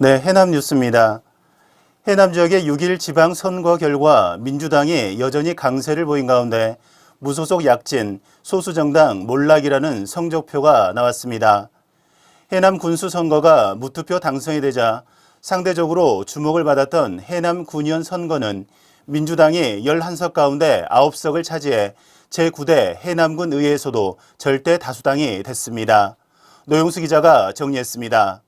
네, 해남 뉴스입니다. 해남 지역의 6일 지방선거 결과 민주당이 여전히 강세를 보인 가운데 무소속 약진, 소수정당 몰락이라는 성적표가 나왔습니다. 해남 군수 선거가 무투표 당선이 되자 상대적으로 주목을 받았던 해남 군의원 선거는 민주당이 11석 가운데 9석을 차지해 제9대 해남군 의회에서도 절대 다수당이 됐습니다. 노영수 기자가 정리했습니다.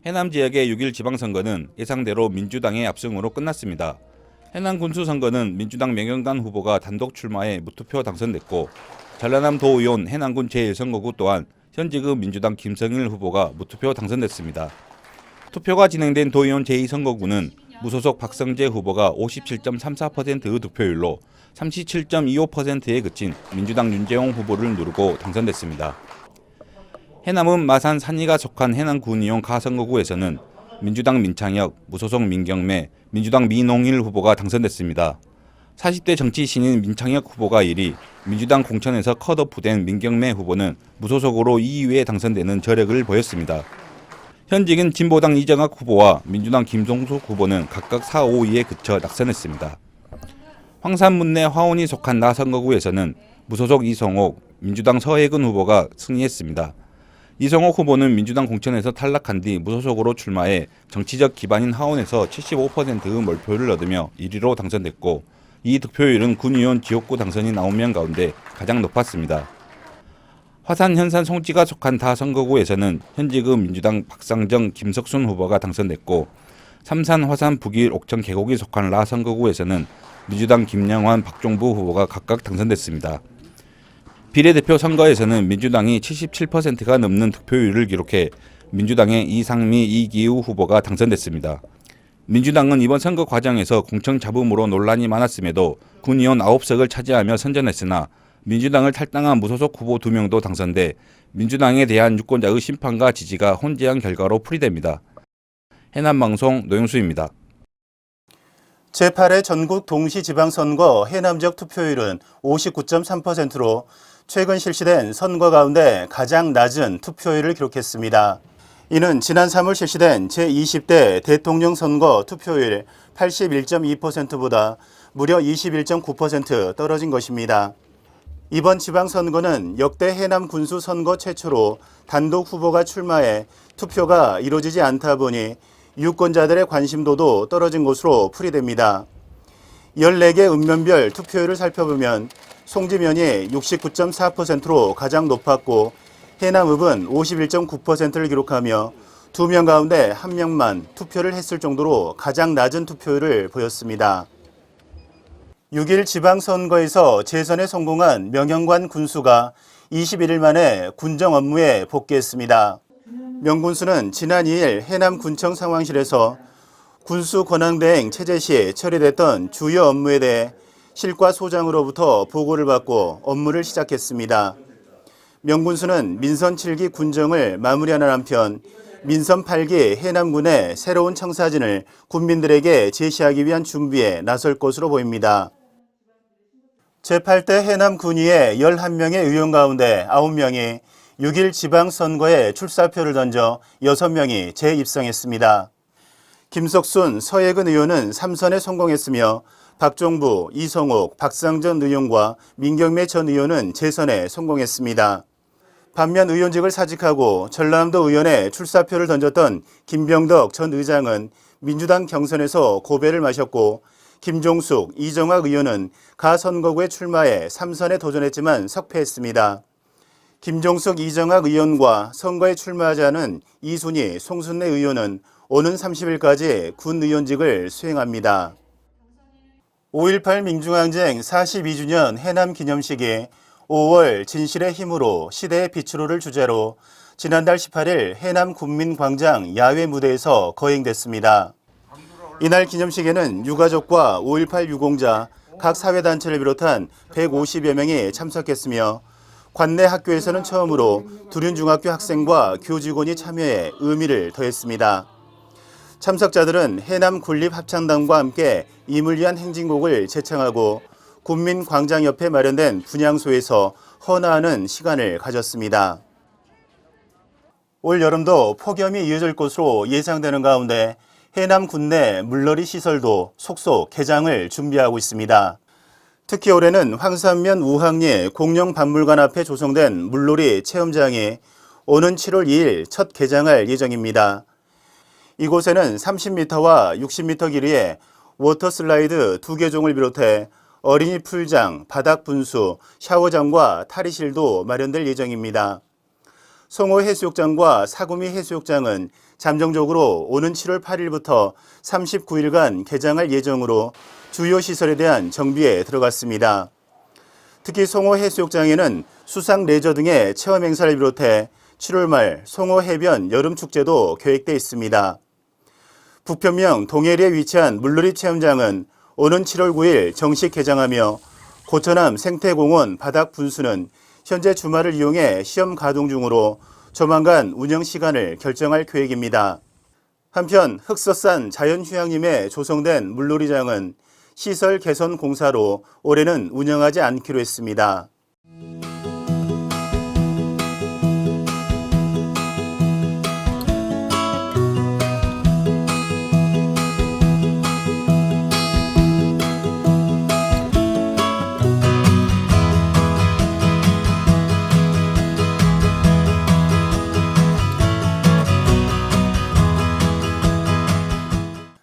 해남 지역의 6일 지방선거는 예상대로 민주당의 압승으로 끝났습니다. 해남 군수 선거는 민주당 명영관 후보가 단독 출마해 무투표 당선됐고 전라남 도의원 해남군 제1선거구 또한 현직의 민주당 김성일 후보가 무투표 당선됐습니다. 투표가 진행된 도의원 제2선거구는 무소속 박성재 후보가 57.34%의 득표율로 37.25%에 그친 민주당 윤재홍 후보를 누르고 당선됐습니다. 해남은 마산 산이가 속한 해남군의원 가선거구에서는 민주당 민창혁, 무소속 민경매, 민주당 민홍일 후보가 당선됐습니다. 40대 정치 신인 민창혁 후보가 1위, 민주당 공천에서 컷오프된 민경매 후보는 무소속으로 2위에 당선되는 저력을 보였습니다. 현직인 진보당 이정학 후보와 민주당 김종숙 후보는 각각 4, 5위에 그쳐 낙선했습니다. 황산문내 화원이 속한 나선거구에서는 무소속 이성옥, 민주당 서혜근 후보가 승리했습니다. 이성옥 후보는 민주당 공천에서 탈락한 뒤 무소속으로 출마해 정치적 기반인 하원에서 75%의 몰표를 얻으며 1위로 당선됐고 이 득표율은 군의원 지역구 당선인 9명 가운데 가장 높았습니다. 화산 현산 송지가 속한 다선거구에서는 현직의 민주당 박상정 김석순 후보가 당선됐고 삼산 화산 북일 옥천 계곡이 속한 라선거구에서는 민주당 김영환 박종부 후보가 각각 당선됐습니다. 비례대표 선거에서는 민주당이 77%가 넘는 득표율을 기록해 민주당의 이상미 이기우 후보가 당선됐습니다. 민주당은 이번 선거 과정에서 공천 잡음으로 논란이 많았음에도 군의원 9석을 차지하며 선전했으나 민주당을 탈당한 무소속 후보 2명도 당선돼 민주당에 대한 유권자의 심판과 지지가 혼재한 결과로 풀이됩니다. 해남방송 노영수입니다. 제8회 전국 동시지방선거 해남 지역 투표율은 59.3%로 최근 실시된 선거 가운데 가장 낮은 투표율을 기록했습니다. 이는 지난 3월 실시된 제20대 대통령 선거 투표율 81.2%보다 무려 21.9% 떨어진 것입니다. 이번 지방선거는 역대 해남 군수 선거 최초로 단독 후보가 출마해 투표가 이루어지지 않다 보니 유권자들의 관심도도 떨어진 것으로 풀이됩니다. 14개 읍면별 투표율을 살펴보면 송지면이 69.4%로 가장 높았고 해남읍은 51.9%를 기록하며 2명 가운데 1명만 투표를 했을 정도로 가장 낮은 투표율을 보였습니다. 6일 지방선거에서 재선에 성공한 명영관 군수가 21일 만에 군정 업무에 복귀했습니다. 명 군수는 지난 2일 해남군청 상황실에서 군수 권한대행 체제 시 처리됐던 주요 업무에 대해 실과 소장으로부터 보고를 받고 업무를 시작했습니다. 명 군수는 민선 7기 군정을 마무리하는 한편 민선 8기 해남군의 새로운 청사진을 군민들에게 제시하기 위한 준비에 나설 것으로 보입니다. 제8대 해남군의회 11명의 의원 가운데 9명이 6일 지방선거에 출사표를 던져 6명이 재입성했습니다. 김석순, 서혜근 의원은 3선에 성공했으며 박종부, 이성옥, 박상전 의원과 민경매 전 의원은 재선에 성공했습니다. 반면 의원직을 사직하고 전라남도 의원에 출사표를 던졌던 김병덕 전 의장은 민주당 경선에서 고배를 마셨고 김종숙, 이정학 의원은 가 선거구에 출마해 3선에 도전했지만 석패했습니다. 김종숙, 이정학 의원과 선거에 출마하지 않은 이순희, 송순례 의원은 오는 30일까지 군 의원직을 수행합니다. 5.18 민중항쟁 42주년 해남 기념식이 5월 진실의 힘으로 시대의 빛으로를 주제로 지난달 18일 해남 군민광장 야외 무대에서 거행됐습니다. 이날 기념식에는 유가족과 5.18 유공자, 각 사회단체를 비롯한 150여 명이 참석했으며 관내 학교에서는 처음으로 두륜중학교 학생과 교직원이 참여해 의미를 더했습니다. 참석자들은 해남군립합창단과 함께 임을 위한 행진곡을 제창하고 군민광장 옆에 마련된 분향소에서 헌화하는 시간을 가졌습니다. 올 여름도 폭염이 이어질 것으로 예상되는 가운데 해남 군내 물놀이 시설도 속속 개장을 준비하고 있습니다. 특히 올해는 황산면 우항리 공룡박물관 앞에 조성된 물놀이 체험장이 오는 7월 2일 첫 개장할 예정입니다. 이곳에는 30m와 60m 길이의 워터슬라이드 2개 종을 비롯해 어린이 풀장, 바닥 분수, 샤워장과 탈의실도 마련될 예정입니다. 송호 해수욕장과 사구미 해수욕장은 잠정적으로 오는 7월 8일부터 39일간 개장할 예정으로 주요 시설에 대한 정비에 들어갔습니다. 특히 송호 해수욕장에는 수상 레저 등의 체험 행사를 비롯해 7월 말 송호 해변 여름축제도 계획돼 있습니다. 부평명 동해리에 위치한 물놀이 체험장은 오는 7월 9일 정식 개장하며 고천암 생태공원 바닥 분수는 현재 주말을 이용해 시험 가동 중으로 조만간 운영 시간을 결정할 계획입니다. 한편 흑서산 자연휴양림에 조성된 물놀이장은 시설 개선 공사로 올해는 운영하지 않기로 했습니다.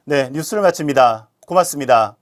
네, 뉴스를 마칩니다. 고맙습니다.